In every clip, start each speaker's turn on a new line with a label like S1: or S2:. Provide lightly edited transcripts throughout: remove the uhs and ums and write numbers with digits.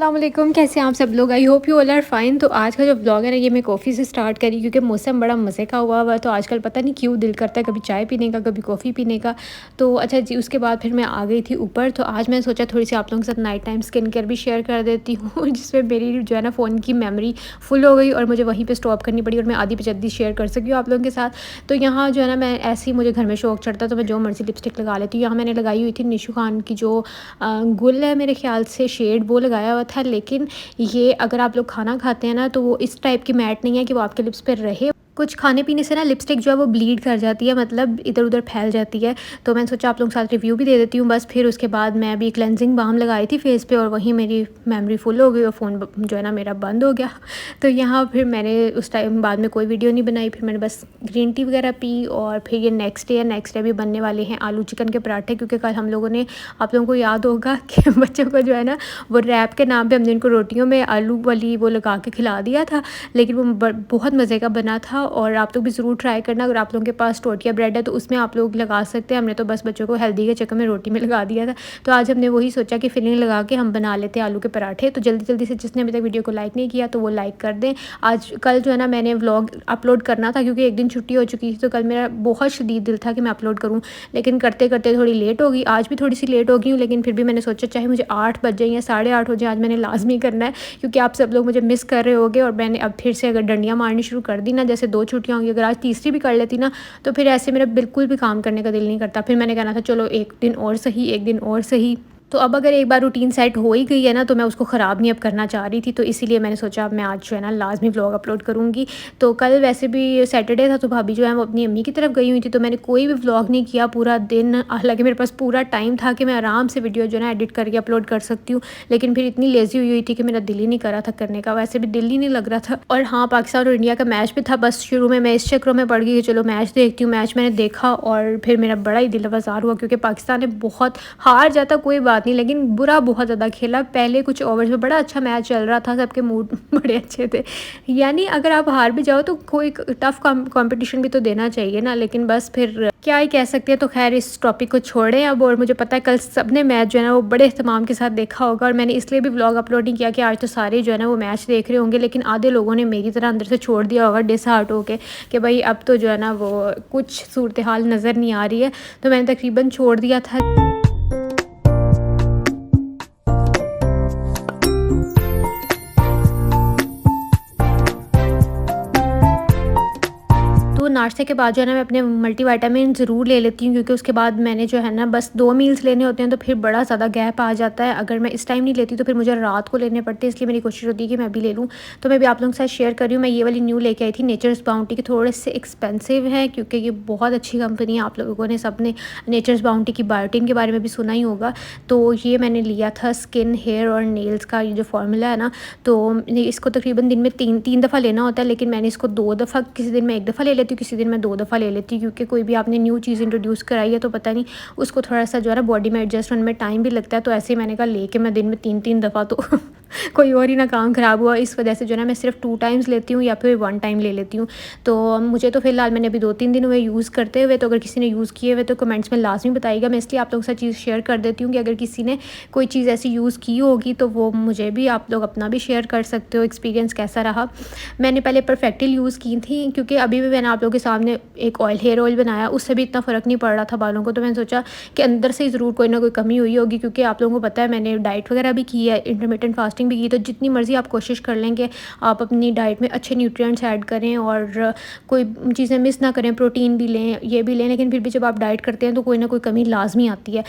S1: अस्सलाम वालेकुम, कैसे हैं आप सब लोग। I hope you all are fine. तो आज का जो व्लॉग है ना, ये मैं कॉफ़ी से स्टार्ट करी क्योंकि मौसम बड़ा मज़े का हुआ तो आजकल पता नहीं क्यों दिल करता है कभी चाय पीने का, कभी कॉफ़ी पीने का। तो अच्छा जी, उसके बाद फिर मैं आ गई थी ऊपर। तो आज मैंने सोचा थोड़ी सी आप लोगों के साथ नाइट टाइम स्किन केयर भी शेयर कर देती हूँ जिसमें मेरी जो है ना फ़ोन की मेमोरी फुल हो गई और मुझे वहीं पर स्टॉप करनी पड़ी और मैं आधी पे जल्दी शेयर कर सकी हूँ आप लोगों के साथ। तो यहाँ जो है ना, मैं ऐसे ही मुझे घर में शौक चढ़ता तो मैं जो मर्ज़ी लिपस्टिक लगा लेती हूँ। यहाँ मैंने लगाई हुई थी निशू खान की जो गुल है, मेरे ख्याल से शेड, वो लगाया हुआ था। लेकिन ये अगर आप लोग खाना खाते हैं ना, तो वो इस टाइप की मैट नहीं है कि वो आपके लिप्स पे रहे। कुछ खाने पीने से ना लिपस्टिक जो है वो ब्लीड कर जाती है, मतलब इधर उधर फैल जाती है। तो मैंने सोचा आप लोगों के साथ रिव्यू भी दे देती हूँ बस। फिर उसके बाद मैं अभी क्लेंजिंग बाम लगाई थी फेस पे और वहीं मेरी मेमोरी फुल हो गई और फ़ोन जो है ना मेरा बंद हो गया। तो यहाँ फिर मैंने उस टाइम बाद में कोई वीडियो नहीं बनाई। फिर मैंने बस ग्रीन टी वगैरह पी और फिर ये नेक्स्ट डे भी बनने वाले हैं आलू चिकन के पराठे, क्योंकि कल हम लोगों ने, आप लोगों को याद होगा कि बच्चों को जो है ना वो रैप के नाम पे हमने इनको रोटियों में आलू वाली वो लगा के खिला दिया था। लेकिन वो बहुत मज़े का बना था और आप लोग भी ज़रूर ट्राई करना। अगर आप लोगों के पास टोटिया ब्रेड है तो उसमें आप लोग लगा सकते हैं। हमने तो बस बच्चों को हेल्दी के चक्कर में रोटी में लगा दिया था। तो आज हमने वही सोचा कि फिलिंग लगा के हम बना लेते हैं आलू के पराठे। तो जल्दी जल्दी से जिसने अभी तक वीडियो को लाइक नहीं किया तो वो लाइक कर दें। आज कल जो है ना मैंने व्लॉग अपलोड करना था क्योंकि एक दिन छुट्टी हो चुकी थी, तो कल मेरा बहुत शदीद दिल था कि मैं अपलोड करूँ, लेकिन करते करते थोड़ी लेट हो गई। आज भी थोड़ी सी लेट हो गई हूँ, लेकिन फिर भी मैंने सोचा चाहे मुझे 8 बज जाए या 8:30 हो जाए, आज मैंने लाजमी करना है क्योंकि आप सब लोग मुझे मिस कर रहे होगे। और मैंने अब फिर से अगर डंडियाँ मारनी शुरू कर दी ना, जैसे 2 छुट्टियाँ होंगी, अगर आज तीसरी भी कर लेती ना, तो फिर ऐसे मेरा बिल्कुल भी काम करने का दिल नहीं करता। फिर मैंने कहना था चलो एक दिन और सही, एक दिन और सही। तो अब अगर एक बार रूटीन सेट हो ही गई है ना, तो मैं उसको ख़राब नहीं अब करना चाह रही थी। तो इसीलिए मैंने सोचा अब मैं आज जो है ना लाजमी व्लॉग अपलोड करूँगी। तो कल वैसे भी सैटरडे था तो भाभी जो है वो अपनी अम्मी की तरफ गई हुई थी, तो मैंने कोई भी व्लॉग नहीं किया पूरा दिन। हालांकि मेरे पास पूरा टाइम था कि मैं आराम से वीडियो जो है ना एडिट करके अपलोड कर सकती हूँ, लेकिन फिर इतनी लेज़ी हुई थी कि मेरा दिल ही नहीं कर रहा था करने का। वैसे भी दिल ही नहीं लग रहा था। और हाँ, पाकिस्तान और इंडिया का मैच भी था। बस शुरू में मैं इस चक्रों में पड़ गई कि चलो मैच देखती हूँ। मैच मैंने देखा और फिर मेरा बड़ा ही दिल आज़ार हुआ क्योंकि पाकिस्तान ने बहुत, हार जाता कोई बात नहीं, लेकिन बुरा बहुत ज़्यादा खेला। पहले कुछ ओवर्स में बड़ा अच्छा मैच चल रहा था, सबके मूड बड़े अच्छे थे। यानी अगर आप हार भी जाओ तो कोई टफ कंपटीशन भी तो देना चाहिए ना, लेकिन बस फिर क्या ही कह सकते हैं। तो खैर इस टॉपिक को छोड़ें अब। और मुझे पता है कल सबने मैच जो है ना वो बड़े एहतमाम के साथ देखा होगा और मैंने इसलिए भी व्लॉग अपलोड नहीं किया कि आज तो सारे जो है ना वो मैच देख रहे होंगे, लेकिन आधे लोगों ने मेरी तरह अंदर से छोड़ दिया होगा डिसहार्ट होके कि भाई अब तो जो है ना वो कुछ सूरत हाल नज़र नहीं आ रही है। तो मैंने तकरीबन छोड़ दिया था। तो नाश्ते के बाद जो है ना मैं अपने मल्टीविटामिन ज़रूर ले लेती हूँ, क्योंकि उसके बाद मैंने जो है ना बस 2 मील्स लेने होते हैं, तो फिर बड़ा ज़्यादा गैप आ जाता है। अगर मैं इस टाइम नहीं लेती तो फिर मुझे रात को लेने पड़ते हैं, इसलिए मेरी कोशिश होती है कि मैं भी ले लूँ। तो मैं भी आप लोगों के साथ शेयर कर रही हूँ। मैं ये वाली न्यू लेके आई थी नेचर्स बाउंटी की। थोड़े से एक्सपेंसिव है क्योंकि ये बहुत अच्छी कंपनी है। आप लोगों ने सबने नेचर्स बाउंटी की बायोटिन के बारे में भी सुना ही होगा। तो ये मैंने लिया था स्किन, हेयर और नेल्स का ये जो फार्मूला है ना, तो इसको तकरीबन दिन में 3 दफ़ा लेना होता है, लेकिन मैंने इसको 2 दफ़ा, किसी दिन मैं 1 दफ़ा ले लेती हूँ, किसी दिन मैं 2 दफ़ा ले लेती हूँ, क्योंकि कोई भी आपने न्यू चीज़ इंट्रोड्यूस कराई है तो पता नहीं उसको थोड़ा सा जो है ना बॉडी में एडजस्ट होने में टाइम भी लगता है। तो ऐसे ही मैंने कहा लेके मैं दिन में 3 दफ़ा तो कोई और ही ना काम ख़राब हुआ। इस वजह से जो है ना मैं सिर्फ 2 टाइम्स लेती हूँ या फिर 1 टाइम ले लेती हूँ। तो मुझे तो फ़िलहाल मैंने अभी 2-3 दिन हुए यूज़ करते हुए। तो अगर किसी ने यूज़ किए हुए तो कमेंट्स में लाजमी बताइएगा। मैं इसलिए आप लोगों के साथ चीज़ शेयर कर देती हूँ कि अगर किसी ने कोई चीज़ ऐसी यूज़ की होगी तो वो मुझे भी, आप लोग अपना भी शेयर कर सकते हो एक्सपीरियंस कैसा रहा। मैंने पहले परफेक्टिल यूज़ की थी क्योंकि अभी भी मैंने आप लोगों के सामने एक हेयर ऑयल बनाया, उससे भी इतना फ़र्क नहीं पड़ रहा था बालों को। तो मैंने सोचा कि अंदर से ही ज़रूर कोई ना कोई कमी हुई होगी, क्योंकि आप लोगों को पता है मैंने डाइट वगैरह भी की है, इंटरमिटेंट फास्टिंग भी की। तो जितनी मर्ज़ी आप कोशिश कर लें कि आप अपनी डाइट में अच्छे न्यूट्रिएंट्स ऐड करें और कोई चीज़ें मिस ना करें, प्रोटीन भी लें, ये भी लें, लेकिन फिर भी जब आप डाइट करते हैं तो कोई ना कोई कमी लाजमी आती है,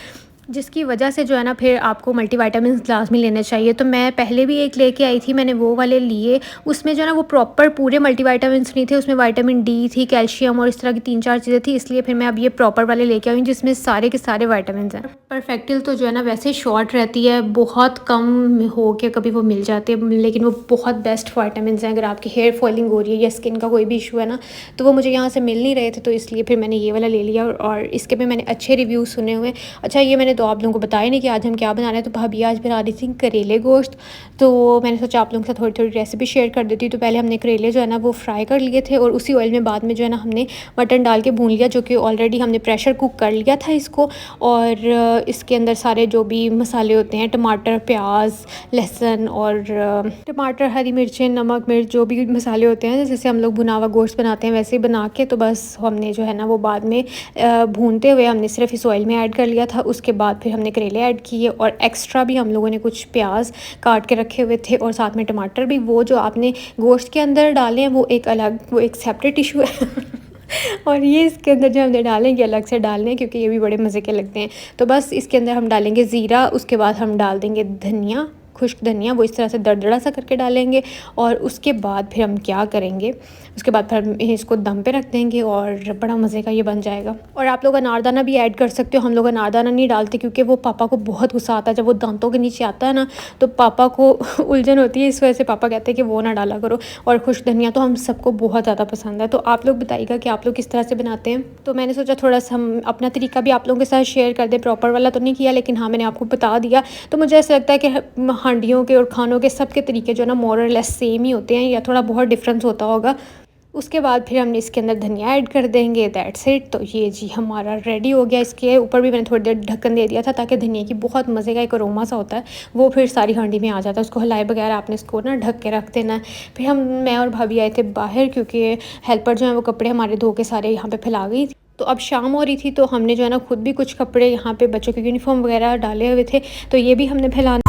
S1: जिसकी वजह से जो है ना फिर आपको मल्टीविटामिन्स लाजमी लेने चाहिए। तो मैं पहले भी एक लेके आई थी, मैंने वो वाले लिए। उसमें जो है ना वो प्रॉपर पूरे मल्टीविटामिन्स नहीं थे, उसमें विटामिन डी थी, कैल्शियम और इस तरह की 3-4 चीज़ें थी, इसलिए फिर मैं अब ये प्रॉपर वाले लेके आई हूँ जिसमें सारे के सारे विटामिन्स हैं। परफेक्टिल तो जो है ना वैसे शॉर्ट रहती है, बहुत कम हो के कभी वो मिल जाती है, लेकिन वो बहुत बेस्ट विटामिन्स हैं। अगर आपकी हेयर फॉलिंग हो रही है या स्किन का कोई भी इशू है ना, तो वो मुझे यहाँ से मिल नहीं रहे थे, तो इसलिए फिर मैंने ये वाला ले लिया और इसके भी मैंने अच्छे रिव्यूज़ सुने हुए। अच्छा, ये मैंने है, तो आप लोगों को बताया नहीं कि आज हम क्या बना रहे हैं। तो भाभी आज बना रही थी करेले गोश्त, तो मैंने सोचा आप लोगों के साथ थोड़ी थोड़ी रेसिपी शेयर कर देती। तो पहले हमने करेले जो है ना वो फ्राई कर लिए थे, और उसी ऑयल में बाद में जो है ना हमने मटन डाल के भून लिया, जो कि ऑलरेडी हमने प्रेशर कुक कर लिया था इसको। और इसके अंदर सारे जो भी मसाले होते हैं, टमाटर, प्याज, लहसुन और टमाटर, हरी मिर्चें, नमक, मिर्च, जो भी मसाले होते हैं जैसे हम लोग भुना हुआ गोश्त बनाते हैं वैसे ही बना के, तो बस हमने जो है ना वो बाद में भूनते हुए हमने सिर्फ इस ऑयल में ऐड कर लिया था। उसके बाद फिर हमने करेले ऐड किए, और एक्स्ट्रा भी हम लोगों ने कुछ प्याज काट के रखे हुए थे, और साथ में टमाटर भी। वो जो आपने गोश्त के अंदर डाले हैं वो एक अलग, वो एक सेपरेट इशू है और ये इसके अंदर जो हमने डालेंगे अलग से डालने हैं, क्योंकि ये भी बड़े मज़े के लगते हैं। तो बस इसके अंदर हम डालेंगे ज़ीरा, उसके बाद हम डाल देंगे धनिया, खुश्क धनिया, वो इस तरह से दरदरा सा करके डालेंगे। और उसके बाद फिर हम क्या करेंगे, उसके बाद फिर हम इसको दम पे रख देंगे, और बड़ा मज़े का ये बन जाएगा। और आप लोग अनारदाना भी ऐड कर सकते हो, हम लोग अनारदाना नहीं डालते क्योंकि वो पापा को बहुत गुस्सा आता है जब वो दांतों के नीचे आता है ना, तो पापा को उलझन होती है, इस वजह से पापा कहते हैं कि वो ना डाला करो। और खुश्क धनिया तो हम सबको बहुत ज़्यादा पसंद है। तो आप लोग बताइएगा कि आप लोग किस तरह से बनाते हैं। तो मैंने सोचा थोड़ा सा हम अपना तरीका भी आप लोगों के साथ शेयर कर दें, प्रॉपर वाला तो नहीं किया, लेकिन हाँ मैंने आपको बता दिया। तो मुझे ऐसा लगता है कि हांडियों के और खानों के सब के तरीके जो ना मोर और लेस सेम ही होते हैं, या थोड़ा बहुत डिफरेंस होता होगा। उसके बाद फिर हमने इसके अंदर धनिया ऐड कर देंगे, दैट्स इट। तो ये जी हमारा रेडी हो गया। इसके ऊपर भी मैंने थोड़ी देर ढक्कन दे दिया था ताकि धनिया की बहुत मज़े का एक अरोमा सा होता है वो फिर सारी हांडी में आ जाता है। उसको हिलाए बगैर आपने इसको ना ढक के रख देना है। फिर मैं और भाभी आए थे बाहर, क्योंकि हेल्पर जो है वो कपड़े हमारे धो के सारे यहाँ पर फैला गई थी। तो अब शाम हो रही थी, तो हमने जो है ना खुद भी कुछ कपड़े यहाँ पे बच्चों के यूनिफॉर्म वगैरह डाले हुए थे, तो ये भी हमने फैलाना।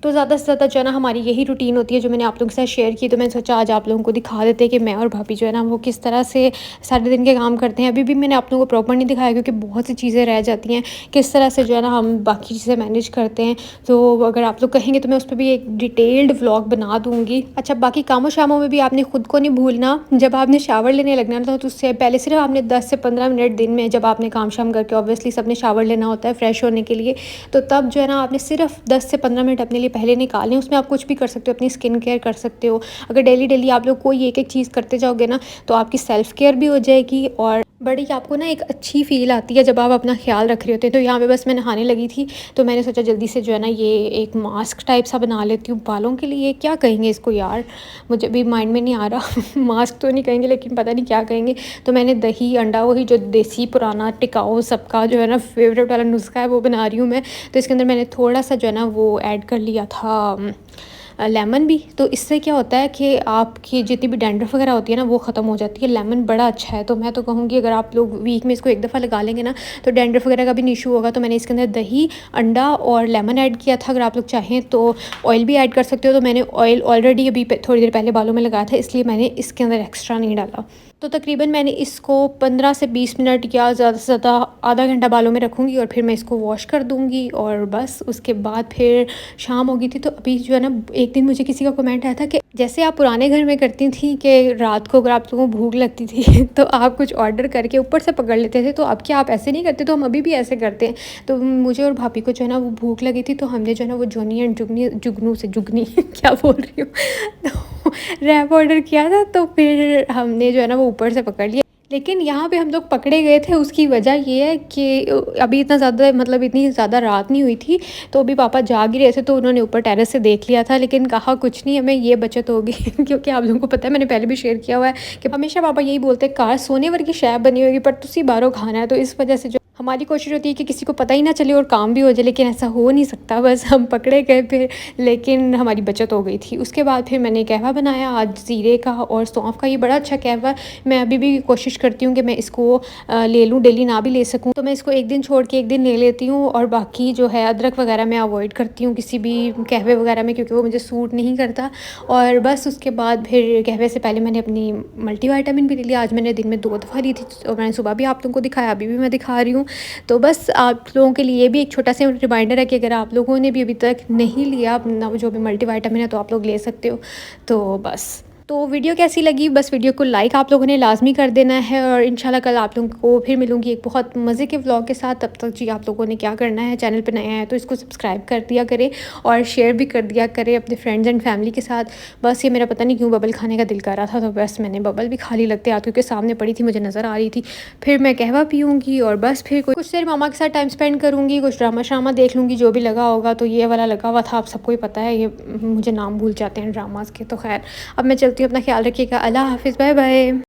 S1: तो ज़्यादा से ज़्यादा जो है ना हमारी यही रूटीन होती है जो मैंने आप लोगों के साथ शेयर की। तो मैंने सोचा आज आप लोगों को दिखा देते हैं कि मैं और भाभी जो है ना वो किस तरह से सारे दिन के काम करते हैं। अभी भी मैंने आप लोगों को प्रॉपर नहीं दिखाया क्योंकि बहुत सी चीज़ें रह जाती हैं, किस तरह से जो है ना हम बाकी चीज़ें मैनेज करते हैं। तो अगर आप लोग कहेंगे तो मैं उस पर भी एक डिटेल्ड व्लॉग बना दूँगी। अच्छा, बाकी कामों शामों में भी आपने खुद को नहीं भूलना। जब आपने शावर लेने लगना था तो उससे पहले सिर्फ आपने 10 से 15 मिनट दिन में, जब आपने काम शाम करके ऑब्वियसली सबने शावर लेना होता है फ्रेश होने के लिए, तो तब जो है ना आपने सिर्फ 10 से 15 मिनट अपने लिए पहले निकालें। उसमें आप कुछ भी कर सकते हो, अपनी स्किन केयर कर सकते हो। अगर डेली आप लोग कोई एक चीज़ करते जाओगे ना तो आपकी सेल्फ केयर भी हो जाएगी, और बड़ी आपको ना एक अच्छी फ़ील आती है जब आप अपना ख्याल रख रहे होते हैं। तो यहाँ पे बस मैं नहाने लगी थी, तो मैंने सोचा जल्दी से जो है ना ये एक मास्क टाइप सा बना लेती हूँ बालों के लिए। क्या कहेंगे इसको यार, मुझे भी माइंड में नहीं आ रहा मास्क तो नहीं कहेंगे लेकिन पता नहीं क्या कहेंगे। तो मैंने दही अंडा, वही जो देसी पुराना टिकाऊ सबका जो है ना फेवरेट वाला नुस्खा है वो बना रही हूँ मैं। तो इसके अंदर मैंने थोड़ा सा जो है ना वो ऐड कर लिया था लेमन भी। तो इससे क्या होता है कि आपकी जितनी भी डैंड्रफ वगैरह होती है ना वो ख़त्म हो जाती है। लेमन बड़ा अच्छा है, तो मैं तो कहूँगी अगर आप लोग वीक में इसको एक दफ़ा लगा लेंगे ना तो डैंड्रफ वगैरह का भी नहीं इशू होगा। तो मैंने इसके अंदर दही, अंडा और लेमन ऐड किया था। अगर आप लोग चाहें तो ऑयल भी ऐड कर सकते हो। तो मैंने ऑयल ऑलरेडी अभी थोड़ी देर पहले बालों में लगाया था, इसलिए मैंने इसके अंदर एक्स्ट्रा नहीं डाला। तो तकरीबन मैंने इसको 15 से 20 मिनट या ज़्यादा से ज़्यादा आधा घंटा बालों में रखूँगी, और फिर मैं इसको वॉश कर दूँगी। और बस उसके बाद फिर शाम हो गई थी। तो अभी जो है ना एक दिन मुझे किसी का कमेंट आया था कि जैसे आप पुराने घर में करती थी कि रात को अगर आप लोगों को भूख लगती थी तो आप कुछ ऑर्डर करके ऊपर से पकड़ लेते थे, तो अब क्या आप ऐसे नहीं करते? तो हम अभी भी ऐसे करते हैं। तो मुझे और भाभी को जो है ना वो भूख लगी थी, तो हमने जो है ना वो जोनी एंड जुगनू से जुगनी क्या बोल रही हूँ तो रैप ऑर्डर किया था। तो फिर हमने जो है ना वो ऊपर से पकड़ लिया। लेकिन यहाँ पे हम लोग पकड़े गए थे, उसकी वजह ये है कि अभी इतना ज़्यादा मतलब इतनी ज़्यादा रात नहीं हुई थी, तो अभी पापा जाग ही रहे थे, तो उन्होंने ऊपर टेरेस से देख लिया था। लेकिन कहा कुछ नहीं, हमें ये बचत होगी क्योंकि आप लोगों को पता है, मैंने पहले भी शेयर किया हुआ है कि हमेशा पापा यही बोलते हैं कार सोने वर्गी शैब बनी होगी पर तुसी बाहरों खाना है। तो इस वजह से जो हमारी कोशिश होती है कि किसी को पता ही ना चले और काम भी हो जाए, लेकिन ऐसा हो नहीं सकता। बस हम पकड़े गए फिर, लेकिन हमारी बचत हो गई थी। उसके बाद फिर मैंने कहवा बनाया आज ज़ीरे का और सौंफ का। ये बड़ा अच्छा कहवा, मैं अभी भी कोशिश करती हूँ कि मैं इसको ले लूँ, डेली ना भी ले सकूँ। तो मैं इसको एक दिन छोड़ के एक दिन ले लेती हूँ, और बाकी जो है अदरक वगैरह मैं अवॉइड करती हूँ किसी भी कहवे वगैरह में, क्योंकि वो मुझे सूट नहीं करता। और बस उसके बाद फिर कहवे से पहले मैंने अपनी मल्टीविटामिन भी ले लिया। आज मैंने दिन में 2 दफ़ा ली थी, और मैंने सुबह भी आप लोगों को दिखाया, अभी भी मैं दिखा रही हूँ। तो बस आप लोगों के लिए भी एक छोटा सा रिमाइंडर है कि अगर आप लोगों ने भी अभी तक नहीं लिया अपना जो भी मल्टीविटामिन है तो आप लोग ले सकते हो। तो बस तो वीडियो कैसी लगी, बस वीडियो को लाइक आप लोगों ने लाजमी कर देना है और इंशाल्लाह कल आप लोगों को फिर मिलूँगी एक बहुत मज़े के व्लॉग के साथ। तब तक जी आप लोगों ने क्या करना है, चैनल पे नया है तो इसको सब्सक्राइब कर दिया करें और शेयर भी कर दिया करें अपने फ्रेंड्स एंड फैमिली के साथ। बस ये मेरा पता नहीं क्यों बबल खाने का दिल कर रहा था, तो बस मैंने बबल भी खा ली लगते हाथ, क्योंकि सामने पड़ी थी मुझे नज़र आ रही थी। फिर मैं कहवा पीऊँगी और बस फिर कुछ देर मामा के साथ टाइम स्पेंड करूँगी, कुछ ड्रामा श्रामा देख लूँगी जो भी लगा होगा। तो ये वाला लगा हुआ था, आप सबको ही पता है, ये मुझे नाम भूल जाते हैं ड्रामाज़ के। तो खैर अब मैं चलती हूँ, अपना ख्याल रखिएगा, अल्लाह हाफ़िज़, बाय बाय।